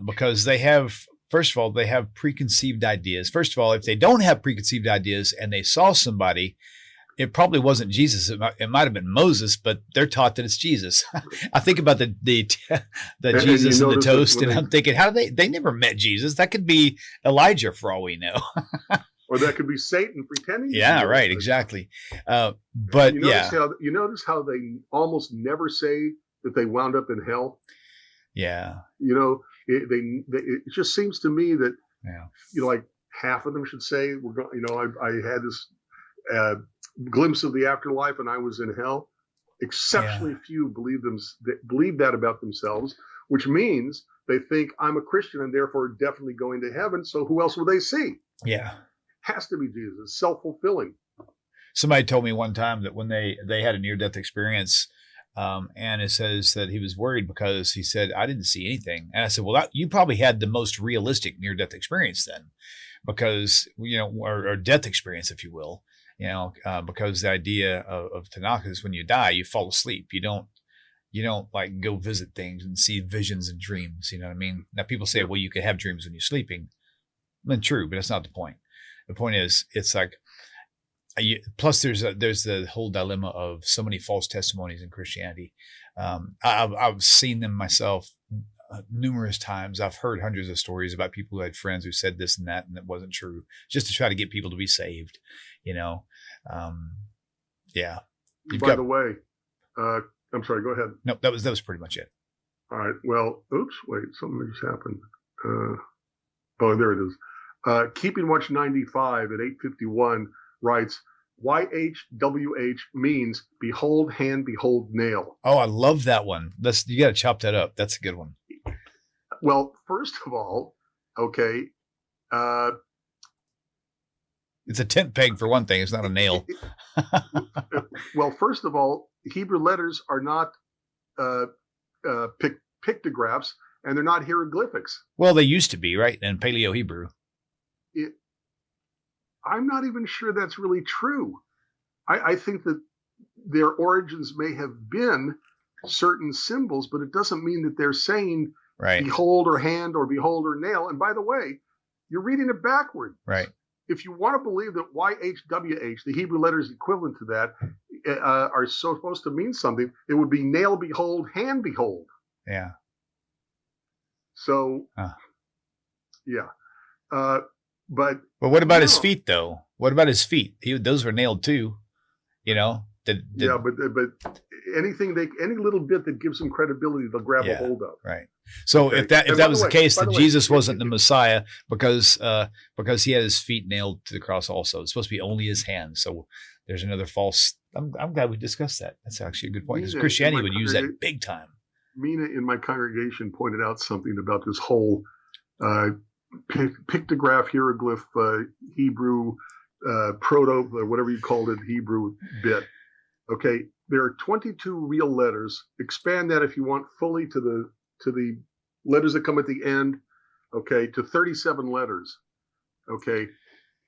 B: Because they have, first of all, they have preconceived ideas. First of all, if they don't have preconceived ideas and they saw somebody, it probably wasn't Jesus. It might have been Moses, but they're taught that it's Jesus. I think about the Jesus and the toast, and I'm thinking, how do they never met Jesus? That could be Elijah for all we know.
A: Or that could be Satan pretending.
B: Yeah, right, exactly. But
A: you notice how they almost never say that they wound up in hell.
B: Yeah.
A: It just seems to me that like half of them should say we're going. I had this glimpse of the afterlife and I was in hell. Exceptionally few believe that about themselves, which means they think I'm a Christian and therefore definitely going to heaven. So who else will they see?
B: Yeah.
A: Has to be Jesus. Self-fulfilling.
B: Somebody told me one time that when they had a near-death experience, and it says that he was worried because he said, I didn't see anything. And I said, well, you probably had the most realistic near-death experience then, because, or death experience, if you will, because the idea of TaNaCh is when you die, you fall asleep. You don't like go visit things and see visions and dreams. You know what I mean? Now people say, well, you could have dreams when you're sleeping. Well, true, but that's not the point. The point is, it's like, plus there's the whole dilemma of so many false testimonies in Christianity. I've seen them myself numerous times. I've heard hundreds of stories about people who had friends who said this and that, and it wasn't true, just to try to get people to be saved. Yeah.
A: By the way, I'm sorry. Go ahead.
B: No, that was pretty much it.
A: All right. Well, oops. Wait. Something just happened. There it is. Keeping Watch 95 at 8:51 writes, YHWH means behold hand, behold nail.
B: Oh, I love that one. You got to chop that up. That's a good one.
A: Well, first of all, okay.
B: It's a tent peg for one thing. It's not a nail.
A: Well, first of all, Hebrew letters are not pictographs, and they're not hieroglyphics.
B: Well, they used to be, right? In Paleo Hebrew.
A: I'm not even sure that's really true. I think that their origins may have been certain symbols, but it doesn't mean that they're saying behold or hand or behold or nail. And by the way, you're reading it backward.
B: Right.
A: If you want to believe that YHWH, the Hebrew letters equivalent to that, are supposed to mean something, it would be nail, behold, hand, behold.
B: Yeah.
A: So, yeah. But
B: what about his feet, though? What about his feet? Those were nailed too, Yeah,
A: but any little bit that gives them credibility, they'll grab a hold of.
B: Right. So if that was the case, that Jesus wasn't the Messiah because he had his feet nailed to the cross also. It's supposed to be only his hands. So there's another false. I'm glad we discussed that. That's actually a good point, because Christianity would use that big time.
A: Mina in my congregation pointed out something about this whole pictograph, hieroglyph, Hebrew, proto, whatever you called it, Hebrew bit. Okay, there are 22 real letters. Expand that if you want fully to the letters that come at the end. Okay, to 37 letters. Okay.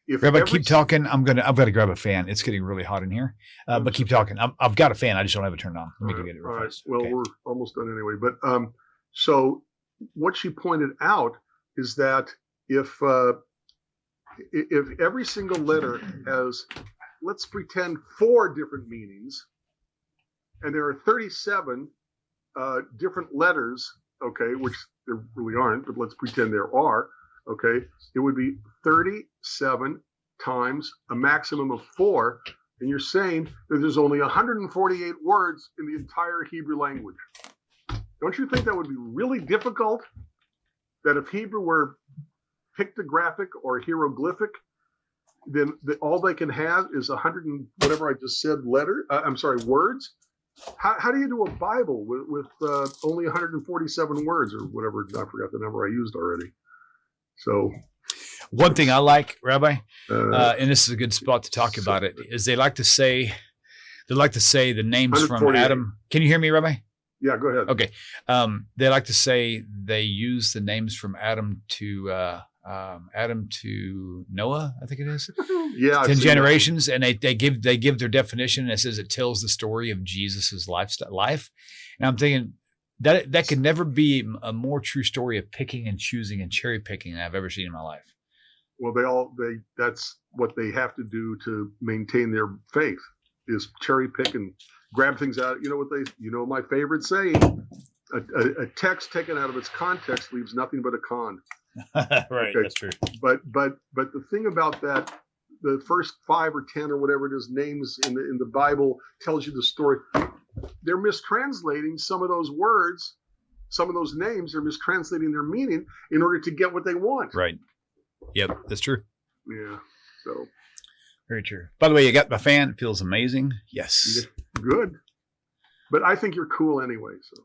B: Rabbi, keep talking. I've got to grab a fan. It's getting really hot in here. But keep talking. I've got a fan. I just don't have it turned on. Let me go get it real fast.
A: Well, we're almost done anyway. But so what she pointed out is that if every single letter has, let's pretend, 4 different meanings, and there are 37 different letters, okay, which there really aren't, but let's pretend there are, okay, it would be 37 times a maximum of 4. and you're saying that there's only 148 words in the entire Hebrew language. Don't you think that would be really difficult? That if Hebrew were pictographic or hieroglyphic, then all they can have is 100 and whatever I just said words. How do you do a Bible with only 147 words or whatever? I forgot the number I used already. So
B: one thing I like, Rabbi, and this is a good spot to talk about it, is they like to say the names from Adam. Can you hear me, Rabbi?
A: Yeah, go ahead.
B: Okay. They like to say they use the names from Adam to Noah, I think it is.
A: Yeah,
B: 10 generations, and they give their definition, and it says it tells the story of Jesus's life. And I'm thinking that could never be a more true story of picking and choosing and cherry picking than I've ever seen in my life.
A: Well, that's what they have to do to maintain their faith, is cherry pick and grab things out. My favorite saying, a text taken out of its context leaves nothing but a con.
B: Right, okay. That's true.
A: But the thing about that, the first 5 or 10 or whatever it is names in the Bible tells you the story. They're mistranslating some of those words, some of those names. They're mistranslating their meaning in order to get what they want.
B: Right. Yep, that's true.
A: Yeah. So.
B: Very true. By the way, you got my fan. It feels amazing. Yes.
A: Good. But I think you're cool anyway. So.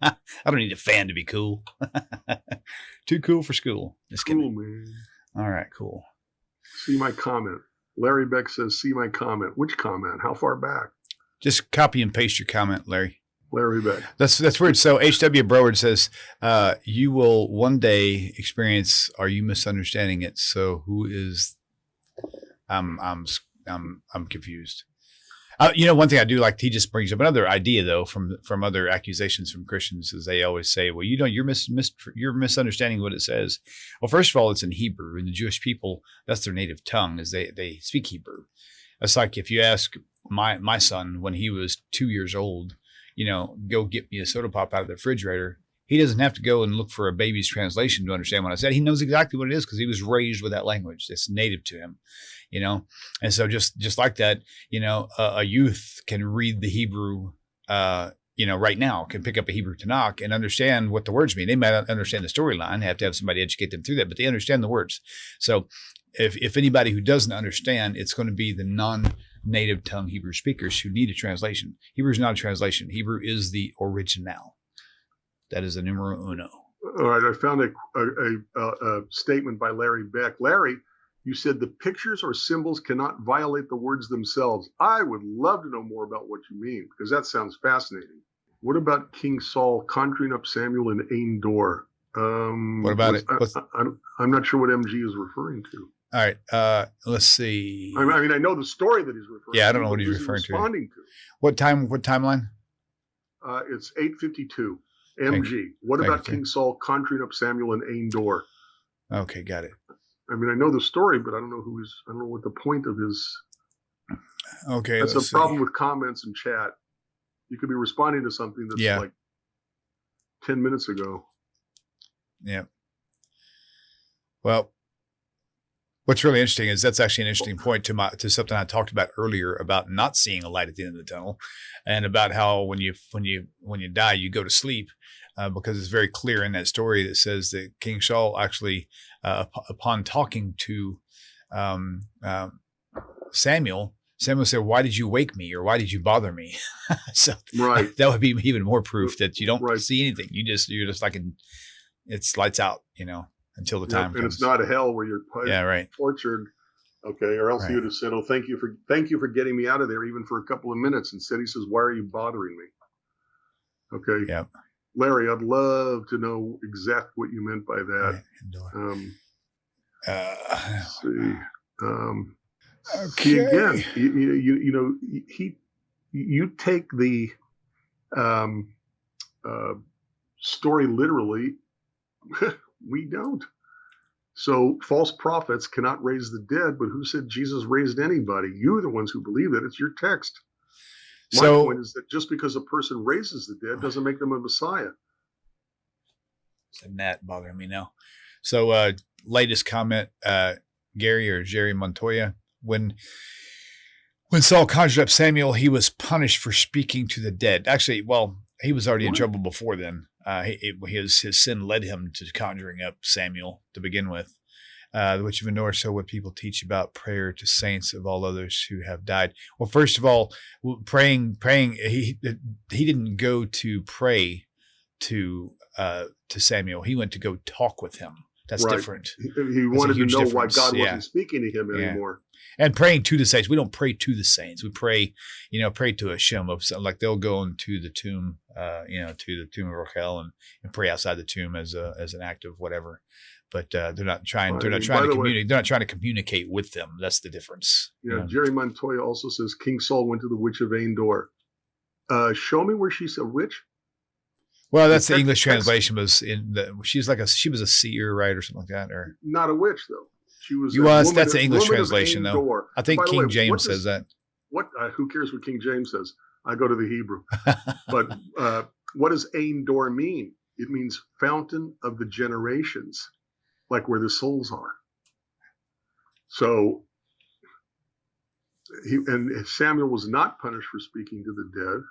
B: I don't need a fan to be cool. Too cool for school. Just
A: cool,
B: kidding.
A: Man.
B: All right, cool.
A: See my comment. Larry Beck says, see my comment. Which comment? How far back?
B: Just copy and paste your comment, Larry.
A: Larry Beck.
B: That's weird. So H.W. Broward says, you will one day experience, are you misunderstanding it? So who is, I'm confused. One thing I do like, he just brings up another idea though, from other accusations from Christians, is they always say, well, you're misunderstanding what it says. Well, first of all, it's in Hebrew, and the Jewish people, that's their native tongue, is they speak Hebrew. It's like if you ask my son when he was 2 years old, go get me a soda pop out of the refrigerator. He doesn't have to go and look for a baby's translation to understand what I said. He knows exactly what it is because he was raised with that language. It's native to him, And so just like that, a youth can read the Hebrew, right now, can pick up a Hebrew TaNaCh and understand what the words mean. They might not understand the storyline, have to have somebody educate them through that, but they understand the words. So if anybody who doesn't understand, it's going to be the non-native tongue Hebrew speakers who need a translation. Hebrew is not a translation. Hebrew is the original. That is the numero uno.
A: All right. I found a statement by Larry Beck. Larry, you said the pictures or symbols cannot violate the words themselves. I would love to know more about what you mean, because that sounds fascinating. What about King Saul conjuring up Samuel in Ein Dor?
B: What about it?
A: I'm not sure what MG is referring to.
B: All right. Let's see.
A: I mean, I know the story that he's referring to.
B: Yeah, I don't know what he's referring
A: to.
B: What timeline?
A: It's 8:52. MG. What about King Saul conjuring up Samuel in Ein Dor?
B: Okay, got it.
A: I mean, I know the story, but I don't know I don't know what the point of his.
B: Okay,
A: that's a problem with comments and chat. You could be responding to something that's like 10 minutes ago.
B: Yeah. Well, what's really interesting is that's actually an interesting point to something I talked about earlier about not seeing a light at the end of the tunnel, and about how when you die you go to sleep, because it's very clear in that story that says that King Saul actually, upon talking to Samuel said, "Why did you wake me?" or "Why did you bother me?" So that would be even more proof that you don't see anything. You're just like it's lights out, until the time comes.
A: And it's not a hell where you're tortured. Okay. Or else he would have said, "Oh, thank you for getting me out of there, even for a couple of minutes." Instead, he says, "Why are you bothering me?" Okay.
B: Yeah.
A: Larry, I'd love to know exactly what you meant by that. Let's see.
B: Okay.
A: See, again, you take the story literally. We don't. So false prophets cannot raise the dead, but who said Jesus raised anybody? You're the ones who believe it. It's your text. My point is that just because a person raises the dead doesn't make them a Messiah.
B: Isn't that bothering me now? So latest comment, Gary or Jerry Montoya, when When Saul conjured up Samuel, he was punished for speaking to the dead. Actually, well, he was already in trouble before then. His sin led him to conjuring up Samuel to begin with, which even more so what people teach about prayer to saints of all others who have died. Well, first of all, praying. He didn't go to pray to Samuel. He went to go talk with him. That's
A: right.
B: different.
A: He wanted to know why God
B: Yeah.
A: wasn't speaking to him anymore.
B: And praying to the saints. We don't pray to the saints. We pray, pray to a Shem of something. Like they'll go into the tomb, to the tomb of Rachel and pray outside the tomb as an act of whatever. But they're not trying. They're not trying to communicate. They're not trying to communicate with them. That's the difference.
A: Yeah. Jerry Montoya also says King Saul went to the witch of Endor. Show me where she's a witch.
B: Well, that's the English translation. She was a seer, right, or something like that, or
A: not a witch though. She was.
B: That's the English translation, though. I think King James says that.
A: What? Who cares what King James says? I go to the Hebrew. But what does Endor mean? It means fountain of the generations, like where the souls are. So, Samuel was not punished for speaking to the dead.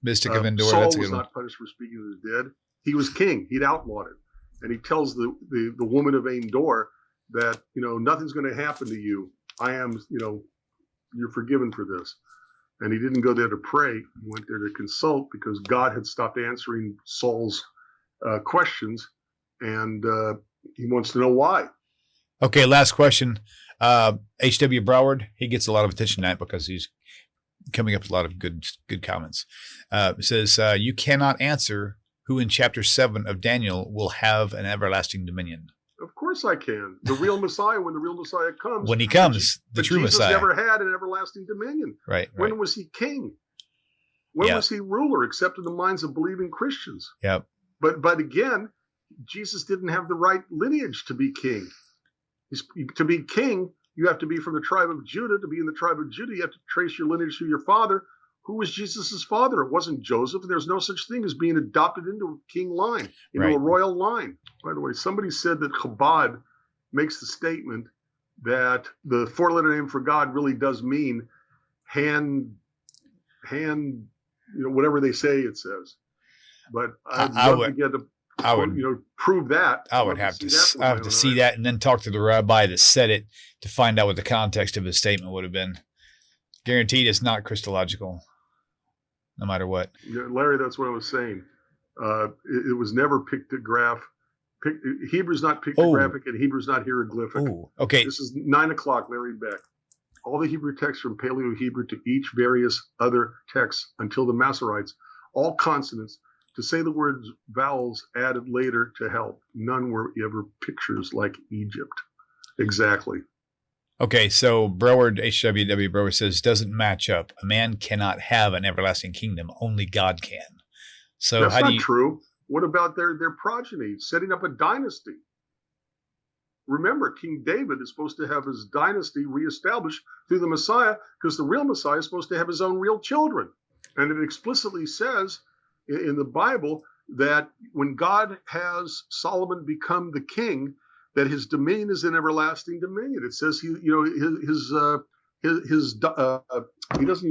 A: Mystic of Endor. Saul was not punished for speaking to the dead. He was king. He'd outlawed it, and he tells the woman of Endor that nothing's going to happen to you. I am, you're forgiven for this. And he didn't go there to pray. He went there to consult because God had stopped answering Saul's questions, and he wants to know why.
B: Okay, last question. H.W. Broward, he gets a lot of attention tonight because he's coming up with a lot of good comments. It says, you cannot answer who in chapter 7 of Daniel will have an everlasting dominion.
A: Of course I can. The real Messiah, when the real Messiah comes.
B: When he comes, the true
A: Jesus
B: Messiah.
A: never had an everlasting dominion.
B: Right.
A: When was he king? When was he ruler, except in the minds of believing Christians?
B: Yep.
A: But again, Jesus didn't have the right lineage to be king. To be king, you have to be from the tribe of Judah. To be in the tribe of Judah, you have to trace your lineage to your father. Who was Jesus' father? It wasn't Joseph. There's no such thing as being adopted into a king line, into a royal line. By the way, somebody said that Chabad makes the statement that the four-letter name for God really does mean hand, whatever they say it says. But I would prove that.
B: I would have to see that and then talk to the rabbi that said it to find out what the context of his statement would have been. Guaranteed it's not Christological, no matter what.
A: Yeah, Larry, that's what I was saying. It was never pictograph. Hebrew's not pictographic and Hebrew's not hieroglyphic.
B: Oh, okay.
A: This is 9 o'clock, Larry Beck. All the Hebrew texts from Paleo-Hebrew to each various other texts until the Masoretes, all consonants. To say the words vowels added later to help. None were ever pictures like Egypt. Exactly.
B: Okay, so Broward, H.W. Broward says, doesn't match up. A man cannot have an everlasting kingdom. Only God can. So
A: that's not true. What about their progeny, setting up a dynasty? Remember, King David is supposed to have his dynasty reestablished through the Messiah because the real Messiah is supposed to have his own real children. And it explicitly says in the Bible that when God has Solomon become the king, that his dominion is an everlasting dominion. It says he doesn't use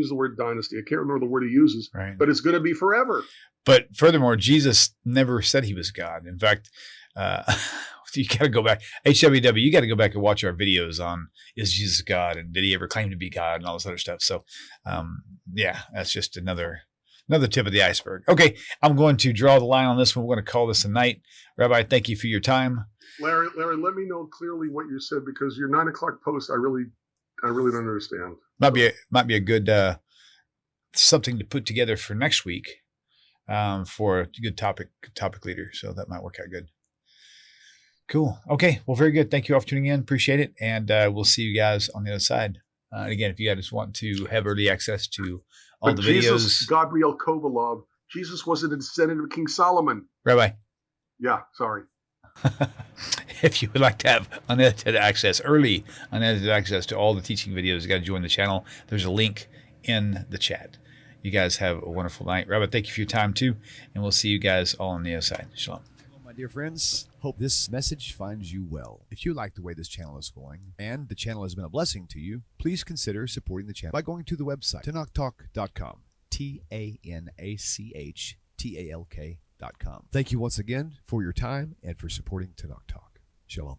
A: the word dynasty. I can't remember the word he uses, but it's going to be forever.
B: But furthermore, Jesus never said he was God. In fact, you got to go back. HWW, you got to go back and watch our videos on is Jesus God and did he ever claim to be God and all this other stuff. So, that's just another tip of the iceberg. Okay, I'm going to draw the line on this one. We're going to call this a night. Rabbi, thank you for your time.
A: Larry, let me know clearly what you said because your 9 o'clock post, I really don't understand.
B: Might be a good something to put together for next week for a good topic leader. So that might work out good. Cool. Okay. Well, very good. Thank you all for tuning in. Appreciate it. And we'll see you guys on the other side. And again, if you guys want to have early access to all the videos.
A: Gabriel Kovalov, Jesus was a descendant of King Solomon.
B: Rabbi.
A: Yeah, sorry.
B: If you would like to have unedited access to all the teaching videos, you got to join the channel. There's a link in the chat. You guys have a wonderful night. Rabbi, thank you for your time too. And we'll see you guys all on the other side. Shalom.
E: Dear friends, hope this message finds you well. If you like the way this channel is going and the channel has been a blessing to you, please consider supporting the channel by going to the website, TaNachTalk.com. TaNachTalk.com. Thank you once again for your time and for supporting TaNaCh Talk. Shalom.